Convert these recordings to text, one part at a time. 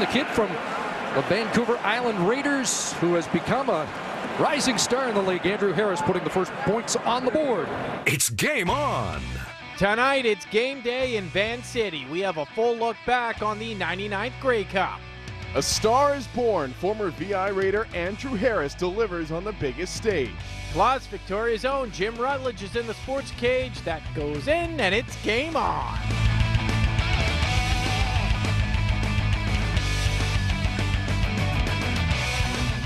kid from the Vancouver Island Raiders, who has become a rising star in the league. Andrew Harris putting the first points on the board. It's game on. Tonight, it's game day in Van City. We have a full look back on the 99th Grey Cup. A star is born. Former VI Raider Andrew Harris delivers on the biggest stage. Plus, Victoria's own Jim Rutledge is in the sports cage. That goes in, and it's game on.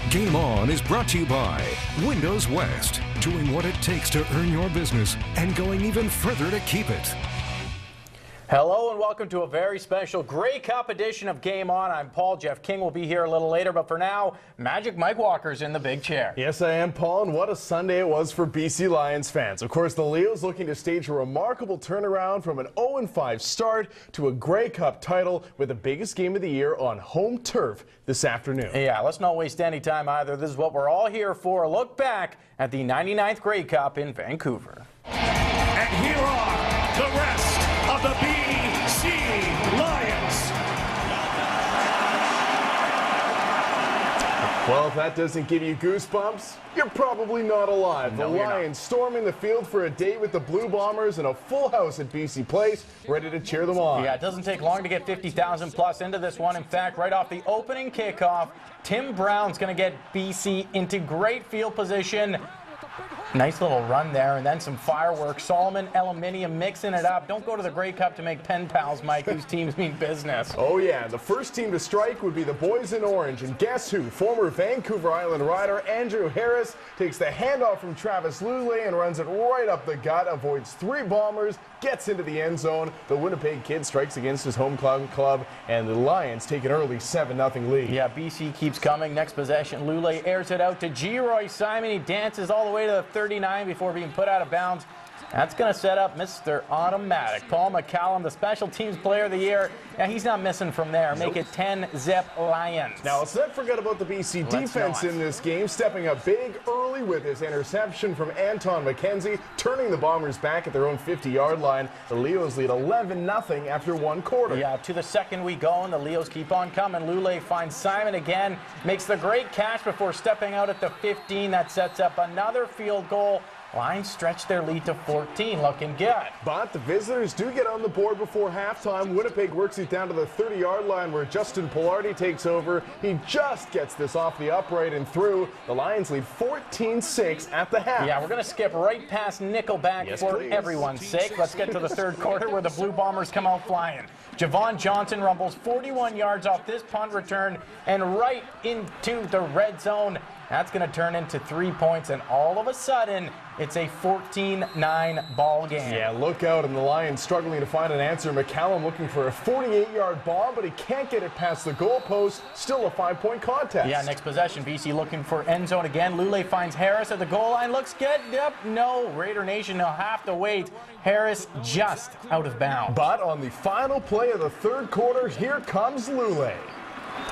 Game On is brought to you by Windows West, doing what it takes to earn your business and going even further to keep it. Hello and welcome to a very special Grey Cup edition of Game On. I'm Paul. Jeff King will be here a little later, but for now, Magic Mike Walker's in the big chair. Yes, I am, Paul, and what a Sunday it was for BC Lions fans. Of course, the Leos looking to stage a remarkable turnaround from an 0-5 start to a Grey Cup title with the biggest game of the year on home turf this afternoon. Yeah, let's not waste any time either. This is what we're all here for. A look back at the 99th Grey Cup in Vancouver. And here are the rest of the BC Lions. Well, if that doesn't give you goosebumps, you're probably not alive. The Lions storming the field for a date with the Blue Bombers and a full house at BC Place, ready to cheer them on. Yeah, it doesn't take long to get 50,000 plus into this one. In fact, right off the opening kickoff, Tim Brown's going to get BC into great field position. Nice little run there, and then some fireworks. Solomon Aluminium mixing it up. Don't go to the Grey Cup to make pen pals, Mike, whose teams mean business. Oh yeah, the first team to strike would be the boys in orange, and guess who? Former Vancouver Island Rider Andrew Harris takes the handoff from Travis Lulay and runs it right up the gut, avoids 3 bombers, gets into the end zone. The Winnipeg kid strikes against his home club, and the Lions take an early 7-0 lead. Yeah, BC keeps coming. Next possession, Lulay airs it out to Geroy Simon. He dances all the way to the 39 before being put out of bounds. That's going to set up Mr. Automatic. Paul McCallum, the special teams player of the year. Yeah, he's not missing from there. Make it 10-zip Lions. Now, let's not forget about the BC defense in this game, stepping up big early with his interception from Anton McKenzie, turning the Bombers back at their own 50-yard line. The Leos lead 11-0 after 1 quarter. Yeah, to the second we go, and the Leos keep on coming. Lulay finds Simon again, makes the great catch before stepping out at the 15. That sets up another field goal. Lions stretch their lead to 14, looking good. But the visitors do get on the board before halftime. Winnipeg works it down to the 30-yard line where Justin Pilardi takes over. He just gets this off the upright and through. The Lions lead 14-6 at the half. Yeah, we're going to skip right past Nickelback for everyone's sake. Let's get to the third quarter where the Blue Bombers come out flying. Javon Johnson rumbles 41 yards off this punt return and right into the red zone. That's going to turn into 3 points, and all of a sudden, it's a 14-9 ball game. Yeah, look out, and the Lions struggling to find an answer. McCallum looking for a 48-yard bomb, but he can't get it past the goalpost. Still a 5-point contest. Yeah, next possession, BC looking for end zone again. Lulay finds Harris at the goal line. Looks good. Yep, no. Raider Nation will have to wait. Harris just out of bounds. But on the final play of the third quarter, here comes Lulay.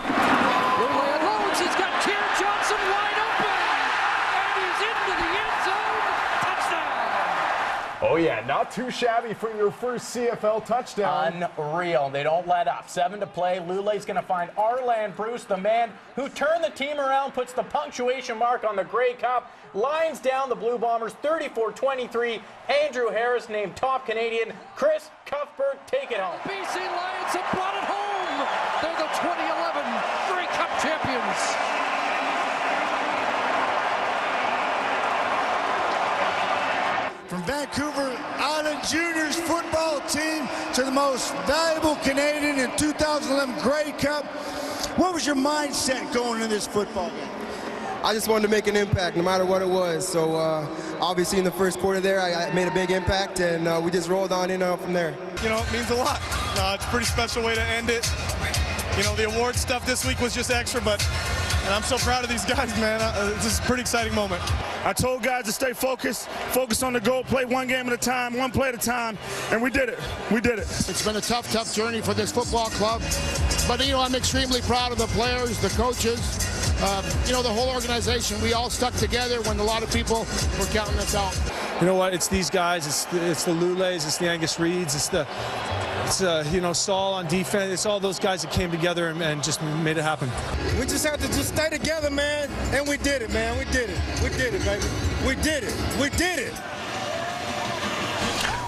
Lulay unloads. He's got Keir Johnson wide open, and he's into the end zone. Touchdown! Oh yeah, not too shabby for your first CFL touchdown. Unreal. They don't let up. 7 to play. Lulay's going to find Arland Bruce, the man who turned the team around, puts the punctuation mark on the Grey Cup. Lions down the Blue Bombers 34-23. Andrew Harris named top Canadian. Chris Cuthbert, take it home. BC Lions have brought it home. They're the 2011 Grey Cup champions. From Vancouver Island Juniors football team to the most valuable Canadian in 2011 Grey Cup. What was your mindset going into this football game? I just wanted to make an impact no matter what it was. So obviously in the first quarter there, I made a big impact, and we just rolled on in from there. You know, it means a lot. It's a pretty special way to end it. You know, the award stuff this week was just extra, but and I'm so proud of these guys, man. This is a pretty exciting moment. I told guys to stay focused, focus on the goal, play one game at a time, one play at a time, and we did it. We did it. It's been a tough journey for this football club, but you know, I'm extremely proud of the players, the coaches, you know, the whole organization. We all stuck together when a lot of people were counting us out. You know what? It's these guys. It's the Lulays. It's the Angus Reeds. It's the It's Saul on defense. It's all those guys that came together and just made it happen. We just have to just stay together, man, and we did it, man. We did it. We did it, baby. We did it. We did it.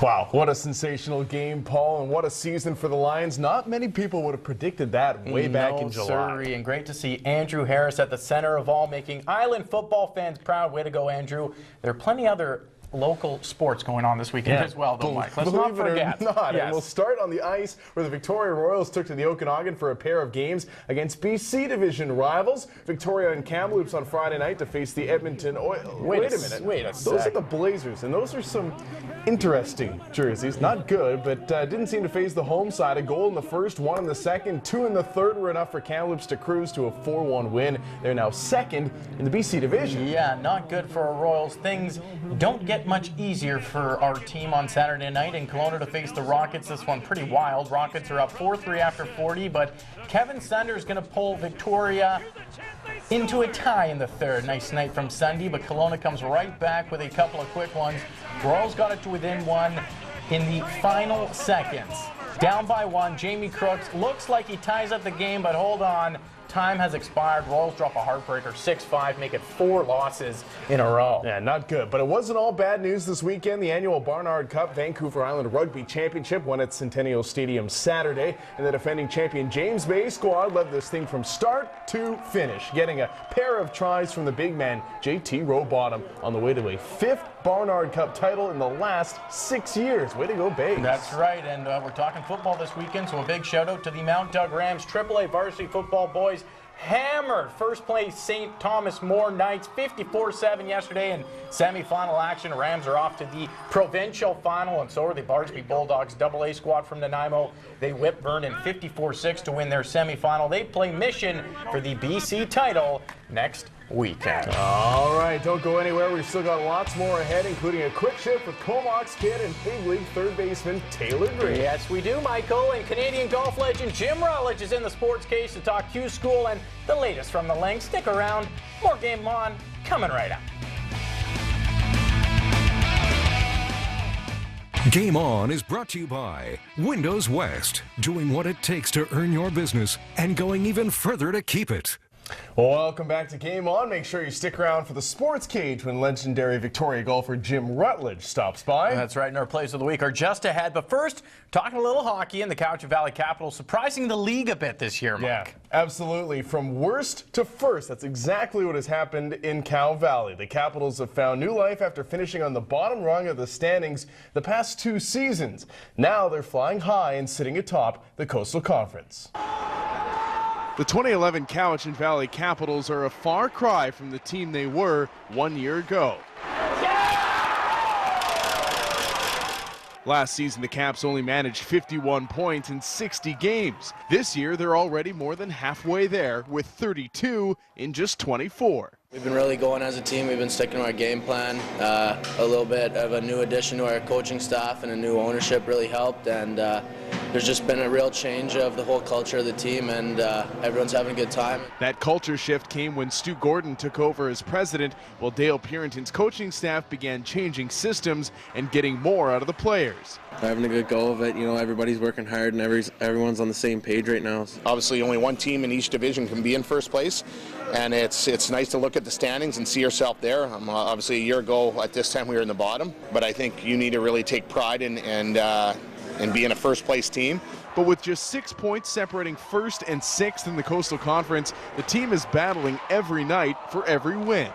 Wow, what a sensational game, Paul, and what a season for the Lions. Not many people would have predicted that way back in July. Sirree, and great to see Andrew Harris at the center of all, making Island football fans proud. Way to go, Andrew. There are plenty other local sports going on this weekend as well, though, Mike. Let's not forget. Yes. And we'll start on the ice, where the Victoria Royals took to the Okanagan for a pair of games against BC Division rivals. Victoria and Kamloops on Friday night to face the Edmonton Oil. Wait a minute. Those are the Blazers, and those are some interesting jerseys. Not good, but didn't seem to phase the home side. A goal in the first, one in the second, two in the third were enough for Kamloops to cruise to a 4-1 win. They're now second in the BC Division. Yeah, not good for our Royals. Things don't get much easier for our team on Saturday night in Kelowna to face the Rockets. This one pretty wild. Rockets are up 4-3 after 40, but Kevin Sunder is going to pull Victoria into a tie in the third. Nice night from Sunday, but Kelowna comes right back with a couple of quick ones. Royals got it to within one in the final seconds. Down by one, Jamie Crooks looks like he ties up the game, but hold on. Time has expired. Royals drop a heartbreaker, 6-5, make it 4 losses in a row. Yeah, not good. But it wasn't all bad news this weekend. The annual Barnard Cup Vancouver Island Rugby Championship won at Centennial Stadium Saturday, and the defending champion James Bay squad led this thing from start to finish, getting a pair of tries from the big man JT Rowbottom on the way to a 5th Barnard Cup title in the last 6 years. Way to go, Bay. That's right, and we're talking football this weekend, so a big shout out to the Mount Doug Rams AAA varsity football boys. Hammered first place St. Thomas More Knights 54-7 yesterday in semifinal action. Rams are off to the provincial final, and so are the Barsby Bulldogs AA squad from Nanaimo. They whip Vernon 54-6 to win their semifinal. They play Mission for the BC title next weekend. All right, don't go anywhere. We've still got lots more ahead, including a quick shift with Comox kid and big league third baseman Taylor Green. Yes, we do, Michael. And Canadian golf legend Jim Rutledge is in the sports case to talk Q School and the latest from the links. Stick around. More Game On coming right up. Game On is brought to you by Windows West, doing what it takes to earn your business and going even further to keep it. Welcome back to Game On. Make sure you stick around for the sports cage when legendary Victoria golfer Jim Rutledge stops by. That's right, and our plays of the week are just ahead. But first, talking a little hockey, and the Cowichan Valley Capitals surprising the league a bit this year, Mike. Yeah, absolutely. From worst to first, that's exactly what has happened in Cow Valley. The Capitals have found new life after finishing on the bottom rung of the standings the past 2 seasons. Now they're flying high and sitting atop the Coastal Conference. The 2011 Cowichan Valley Capitals are a far cry from the team they were 1 year ago. Last season, the Caps only managed 51 points in 60 games. This year, they're already more than halfway there with 32 in just 24. We've been really going as a team. We've been sticking to our game plan. A little bit of a new addition to our coaching staff and a new ownership really helped. And there's just been a real change of the whole culture of the team, and everyone's having a good time. That culture shift came when Stu Gordon took over as president, while Dale Purinton's coaching staff began changing systems and getting more out of the players. Having a good go of it, you know, everybody's working hard and everyone's on the same page right now. Obviously, only one team in each division can be in first place, and it's nice to look at the standings and see yourself there. Obviously, a year ago at this time we were in the bottom, but I think you need to really take pride in being a first place team. But with just 6 points separating first and sixth in the Coastal Conference, the team is battling every night for every win.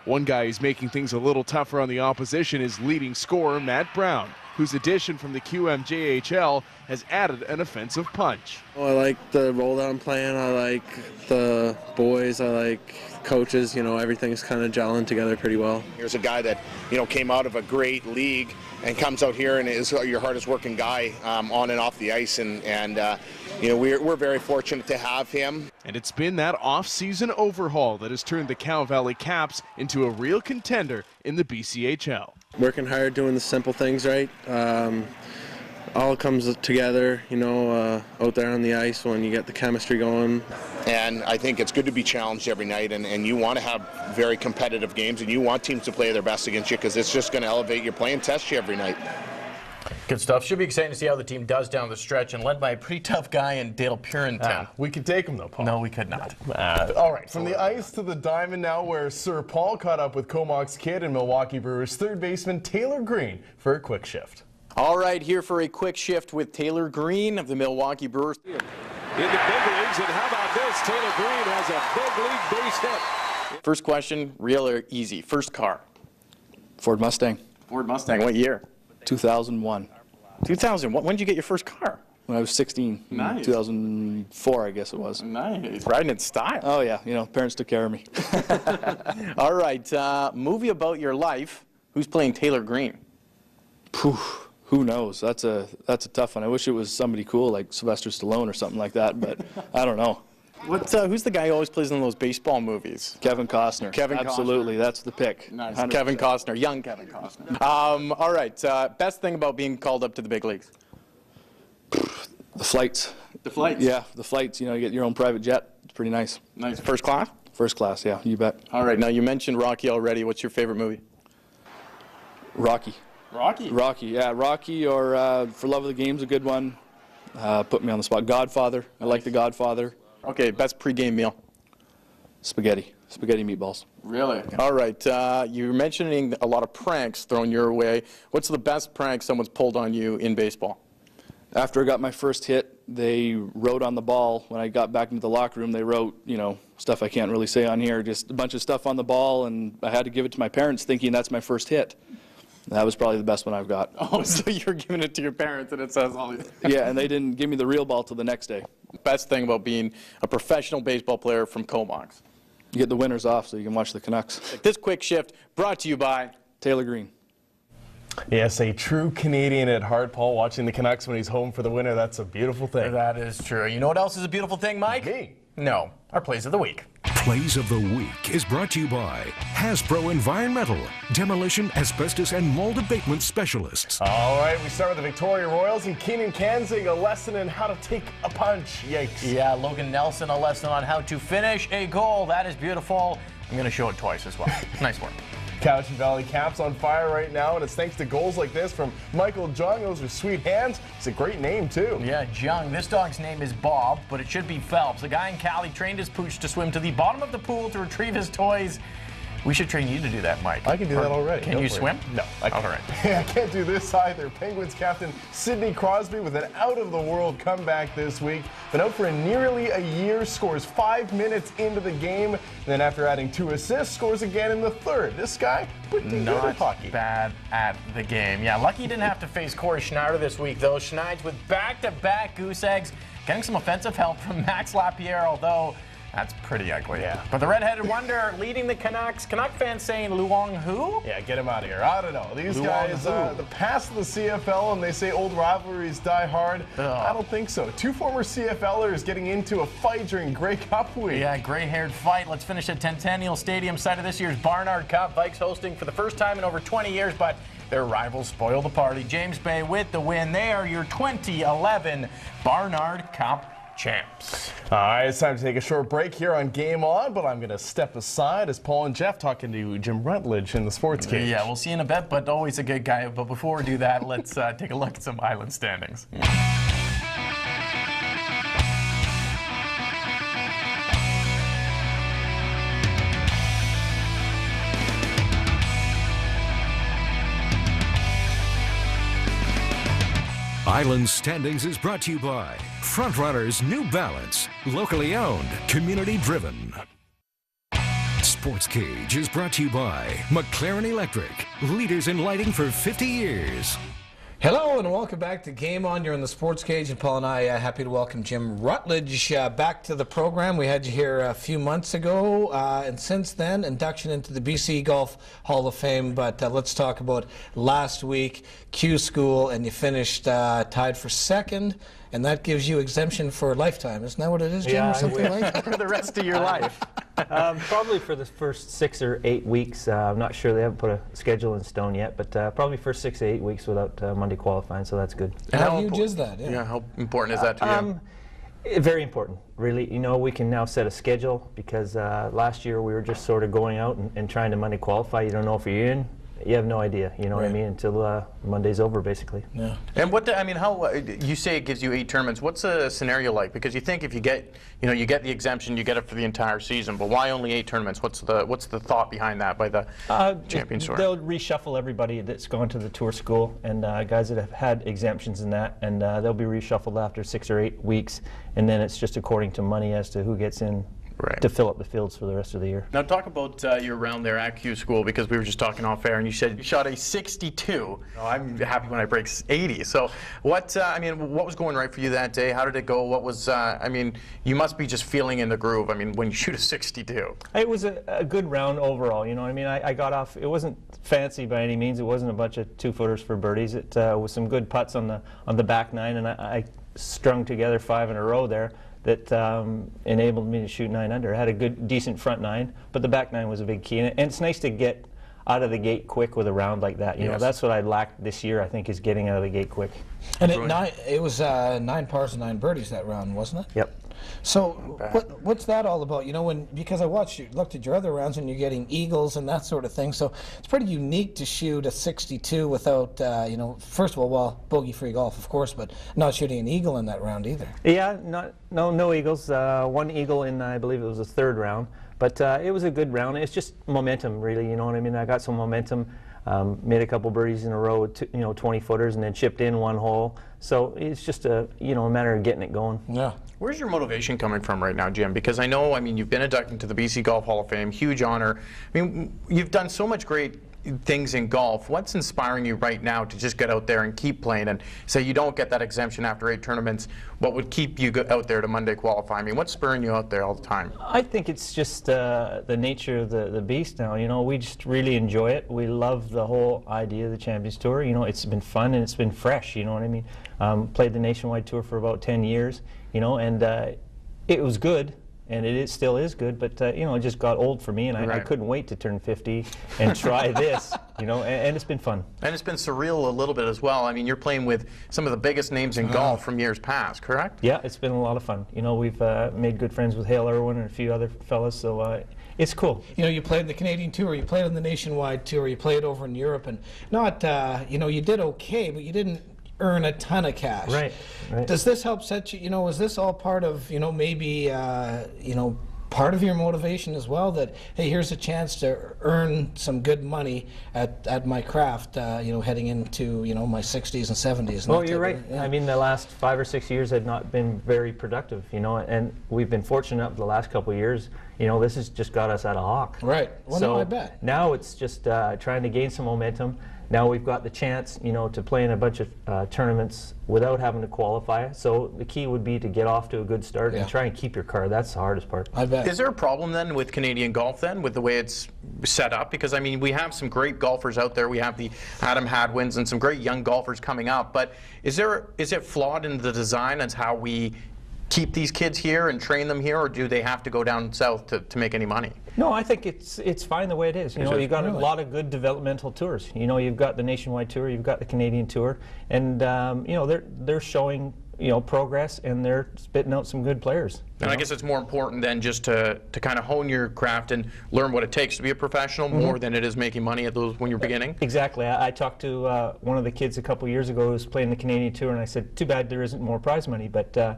One guy who's making things a little tougher on the opposition is leading scorer Matt Brown, whose addition from the QMJHL has added an offensive punch. I like the roll-down plan, I like the boys, I like coaches, you know, everything's kind of gelling together pretty well. Here's a guy that, you know, came out of a great league and comes out here and is your hardest working guy on and off the ice, and you know, we're very fortunate to have him. And it's been that off-season overhaul that has turned the Cow Valley Caps into a real contender in the BCHL. Working hard, doing the simple things right. All comes together, you know, out there on the ice when you get the chemistry going. And I think it's good to be challenged every night, and you want to have very competitive games, and you want teams to play their best against you, because it's just going to elevate your play and test you every night. Good stuff. Should be exciting to see how the team does down the stretch, and led by a pretty tough guy in Dale Purinton. We could take him, though, Paul. No, we could not. All right, from the ice to the diamond now, where Sir Paul caught up with Comox kid and Milwaukee Brewers third baseman Taylor Green for a quick shift. All right, here for a quick shift with Taylor Green of the Milwaukee Brewers. In the big leagues, and how about this? Taylor Green has a big league base hit. First question, real or easy? First car? Ford Mustang. Ford Mustang. What year? 2001. 2001. When did you get your first car? When I was 16. Nice. 2004, I guess it was. Nice. Riding in style. Oh, yeah. You know, parents took care of me. All right. Movie about your life. Who's playing Taylor Green? Who knows? That's a tough one. I wish it was somebody cool like Sylvester Stallone or something like that, but I don't know. Who's the guy who always plays in those baseball movies? Kevin Costner. Absolutely. Costner. That's the pick. Nice. 100%. Kevin Costner. Young Kevin Costner. All right. Best thing about being called up to the big leagues? The flights. The flights? Yeah, the flights. You know, you get your own private jet. It's pretty nice. Nice. First class? First class, yeah. You bet. All right. Now, you mentioned Rocky already. What's your favorite movie? Rocky. Rocky, yeah. Rocky or For Love of the Game's a good one. Put me on the spot. Godfather. I like The Godfather. Okay, best pregame meal? Spaghetti meatballs. Really? All right. You're mentioning a lot of pranks thrown your way. What's the best prank someone's pulled on you in baseball? After I got my first hit, they wrote on the ball. When I got back into the locker room, they wrote, you know, stuff I can't really say on here, just a bunch of stuff on the ball, and I had to give it to my parents thinking that's my first hit. That was probably the best one I've got. Oh, so you're giving it to your parents and it says all these. Yeah, and they didn't give me the real ball till the next day. Best thing about being a professional baseball player from Comox? You get the winters off so you can watch the Canucks. This quick shift brought to you by Taylor Green. Yes, a true Canadian at heart, Paul, watching the Canucks when he's home for the winter. That's a beautiful thing. That is true. You know what else is a beautiful thing, Mike? Me. No, our Plays of the Week. Plays of the Week is brought to you by Hasbro Environmental, demolition, asbestos, and mold abatement specialists. All right, we start with the Victoria Royals and Keenan Kanzig, a lesson in how to take a punch. Yikes. Yeah, Logan Nelson, a lesson on how to finish a goal. That is beautiful. I'm going to show it twice as well. Nice work. Cowichan Valley Caps on fire right now, and it's thanks to goals like this from Michael Jung. Those are sweet hands. It's a great name, too. Yeah, Jung. This dog's name is Bob, but it should be Phelps. A guy in Cali trained his pooch to swim to the bottom of the pool to retrieve his toys. We should train you to do that, Mike. I can do that already. Can you swim? No, I can't. All right. I can't do this either. Penguins captain Sidney Crosby with an out-of-the-world comeback this week. Been out for nearly a year, scores 5 minutes into the game, and then after adding 2 assists, scores again in the third. This guy, pretty good at hockey. Not bad at the game. Yeah, lucky he didn't have to face Corey Schneider this week, though. Schneider with back-to-back goose eggs, getting some offensive help from Max Lapierre, although that's pretty ugly. Yeah. But the red-headed wonder leading the Canucks. Canuck fans saying Luong who? Yeah, get him out of here. I don't know. These guys, the past of the CFL, and they say old rivalries die hard. I don't think so. 2 former CFLers getting into a fight during Grey Cup week. Yeah, gray-haired fight. Let's finish at Centennial Stadium, site of this year's Barnard Cup. Vikes hosting for the first time in over 20 years, but their rivals spoil the party. James Bay with the win. They are your 2011 Barnard Cup champs. All right, it's time to take a short break here on Game On, but I'm going to step aside as Paul and Jeff talking to Jim Rutledge in the Sports Cage. Yeah, we'll see you in a bit, but always a good guy. But before we do that, let's take a look at some Island standings. Island Standings is brought to you by Frontrunners New Balance, locally owned, community driven. Sports Cage is brought to you by McLaren Electric, leaders in lighting for 50 years. Hello and welcome back to Game On. You're in the Sports Cage, and Paul and I are happy to welcome Jim Rutledge back to the program. We had you here a few months ago, and since then, induction into the BC Golf Hall of Fame. But let's talk about last week, Q School, and you finished tied for second, and that gives you exemption for a lifetime. Isn't that what it is, Jim, or something like that? For the rest of your life. Probably for the first 6 or 8 weeks. I'm not sure, they haven't put a schedule in stone yet, but probably first 6 to 8 weeks without Monday qualifying, so that's good. And how huge is that? Yeah, how important is that to you? Very important, really. You know, we can now set a schedule because last year we were just sort of going out and trying to Monday qualify. You don't know if you're in you have no idea, you know what I mean, until Monday's over, basically. Yeah. And what I mean, how you say it gives you 8 tournaments? What's a scenario like? Because you think if you get, you get the exemption, you get it for the entire season. But why only 8 tournaments? What's the thought behind that by the Champions Tour? They'll reshuffle everybody that's gone to the tour school and guys that have had exemptions in that, and they'll be reshuffled after 6 or 8 weeks, and then it's just according to money as to who gets in. Right. To fill up the fields for the rest of the year. Now talk about your round there at Q School, because we were just talking off air and you said you shot a 62. I'm happy when I break 80. So what was going right for you that day? How did it go? What was you must be just feeling in the groove. I mean, when you shoot a 62. It was a good round overall. You know what I mean? I got off. It wasn't fancy by any means. It wasn't a bunch of 2-footers for birdies. It was some good putts on the back 9, and I strung together 5 in a row there that enabled me to shoot 9 under. I had a good, decent front 9, but the back 9 was a big key. And it's nice to get out of the gate quick with a round like that. You know, that's what I lacked this year, I think, is getting out of the gate quick. And it was 9 pars and 9 birdies that round, wasn't it? Yep. So what's that all about? You know, because I looked at your other rounds and you're getting eagles and that sort of thing. So it's pretty unique to shoot a 62 without, first of all, well, bogey-free golf, of course, but not shooting an eagle in that round either. Yeah, no eagles. 1 eagle in, I believe it was the 3rd round. But it was a good round. It's just momentum, really. You know what I mean? I got some momentum. Made a couple birdies in a row with 20-footers, and then chipped in 1 hole. So it's just a matter of getting it going. Yeah. Where's your motivation coming from right now, Jim? Because I know, you've been inducted to the BC Golf Hall of Fame, huge honor. You've done so much great things in golf. What's inspiring you right now to just get out there and keep playing? And say you don't get that exemption after 8 tournaments, what would keep you out there to Monday qualify? What's spurring you out there all the time? I think it's just the nature of the beast now. We just really enjoy it. We love the whole idea of the Champions Tour. It's been fun and it's been fresh, you know what I mean? Played the Nationwide Tour for about 10 years, and it was good. And it still is good, but it just got old for me, and I couldn't wait to turn 50 and try this, and it's been fun. And it's been surreal a little bit as well. You're playing with some of the biggest names in golf from years past, correct? Yeah, it's been a lot of fun. We've made good friends with Hale Irwin and a few other fellas, so it's cool. You played the Canadian Tour, you played on the Nationwide Tour, you played over in Europe, and not, you did okay, but you didn't earn a ton of cash. Right. Does this help set you, is this all part of, maybe, part of your motivation as well, that, hey, here's a chance to earn some good money at my craft, heading into, my 60s and 70s. Well, you're right. Yeah. The last 5 or 6 years have not been very productive, and we've been fortunate the last couple of years. This has just got us at a hawk. Right. Well, so no, I bet. Now it's just trying to gain some momentum. Now we've got the chance, to play in a bunch of tournaments without having to qualify. So the key would be to get off to a good start and try and keep your card. That's the hardest part. I bet. Is there a problem then with Canadian golf then, with the way it's set up? Because we have some great golfers out there. We have the Adam Hadwins and some great young golfers coming up. But is it flawed in the design as how we keep these kids here and train them here, or do they have to go down south to make any money? No, I think it's fine the way it is. You've got a lot of good developmental tours. You've got the Nationwide Tour, you've got the Canadian Tour, and they're showing progress, and they're spitting out some good players. And I guess it's more important than just to kind of hone your craft and learn what it takes to be a professional, more than it is making money at those when you're beginning. Exactly. I talked to one of the kids a couple years ago who was playing the Canadian Tour, and I said, too bad there isn't more prize money, but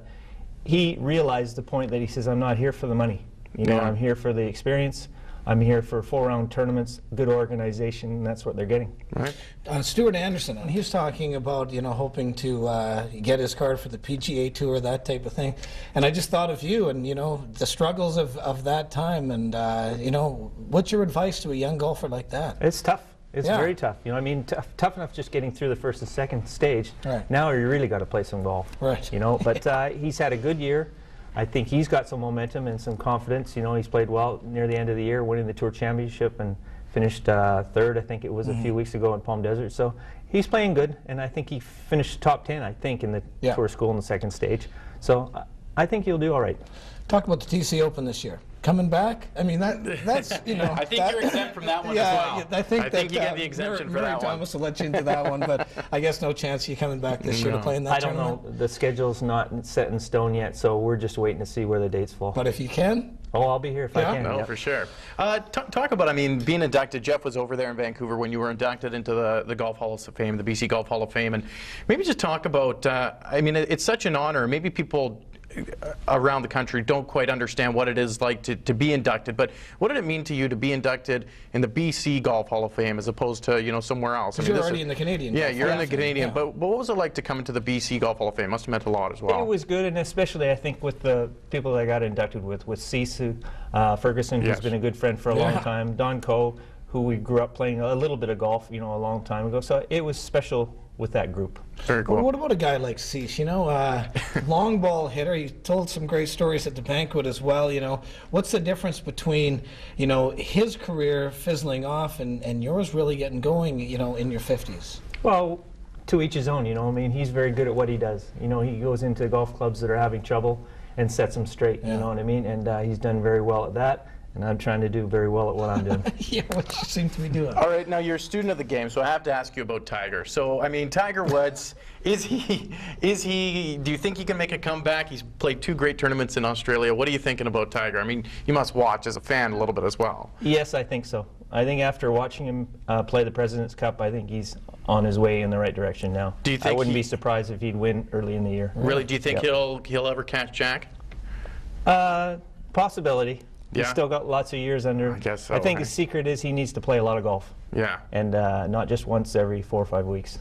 he realized the point that he says, I'm not here for the money. I'm here for the experience. I'm here for 4-round tournaments, good organization, and that's what they're getting. Right. Stuart Anderson, and he was talking about, hoping to get his card for the PGA Tour, that type of thing. And I just thought of you and, the struggles of that time. And, what's your advice to a young golfer like that? It's tough. It's very tough. Tough enough just getting through the first and second stage. Right. Now you really got to play some golf. Right. But he's had a good year. I think he's got some momentum and some confidence. He's played well near the end of the year, winning the Tour Championship and finished 3rd, I think it was, a few weeks ago in Palm Desert. So he's playing good, and I think he finished top 10, I think, in the Tour School in the second stage. So I think he'll do all right. Talk about the TC Open this year. Coming back? That's, I think you're exempt from that one as well. I think you get the exemption for that one. Thomas will let you into that one, but I guess no chance you coming back this year to play in that tournament? I don't know. The schedule's not set in stone yet, so we're just waiting to see where the dates fall. But if you can? Oh, I'll be here if I can. No, for sure. Talk about, I mean, being inducted. Jeff was over there in Vancouver when you were inducted into the Golf Hall of Fame, the BC Golf Hall of Fame, and maybe just talk about, I mean, it's such an honor. Maybe people around the country don't quite understand what it is like to be inducted, but what did it mean to you to be inducted in the BC Golf Hall of Fame as opposed to, you know, somewhere else? I mean, you're already in the Canadian. Yeah, you're in the Canadian, but what was it like to come into the BC Golf Hall of Fame? Must have meant a lot as well. It was good, and especially I think with the people that I got inducted with Cece Ferguson, who's been a good friend for a long time, Don Coe, who we grew up playing a little bit of golf, you know, a long time ago. So it was special with that group. Very cool. Well, what about a guy like Cease? You know, long ball hitter. He told some great stories at the banquet as well. You know, what's the difference between, you know, his career fizzling off and yours really getting going, you know, in your 50s? Well, to each his own, you know. I mean, he's very good at what he does. You know, he goes into golf clubs that are having trouble and sets them straight, you know what I mean? And he's done very well at that. And I'm trying to do very well at what I'm doing. Yeah, what you seem to be doing. All right, now you're a student of the game, so I have to ask you about Tiger. So, I mean, Tiger Woods, do you think he can make a comeback? He's played 2 great tournaments in Australia. What are you thinking about Tiger? I mean, you must watch as a fan a little bit as well. Yes, I think so. I think after watching him play the President's Cup, I think he's on his way in the right direction now. Do you think I wouldn't be surprised if he'd win early in the year. Really? Do you think he'll ever catch Jack? Possibility. Yeah. He's still got lots of years under. I guess so. I think his secret is he needs to play a lot of golf. Yeah. And not just once every 4 or 5 weeks.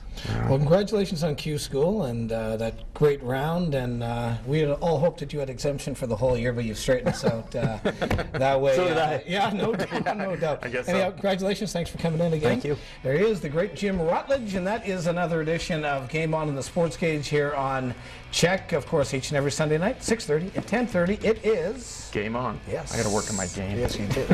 Well, congratulations on Q School and that great round. And we had all hoped that you had exemption for the whole year, but you've straightened us out that way. So did I. Yeah, no doubt, no doubt. I guess Anyhow, so. congratulations. Thanks for coming in again. Thank you. There he is, the great Jim Rutledge, and that is another edition of Game On in the Sports Cage here on Check. Of course, each and every Sunday night, 6:30 and 10:30. It is Game On. Yes. I got to work on my game. Yes, you do.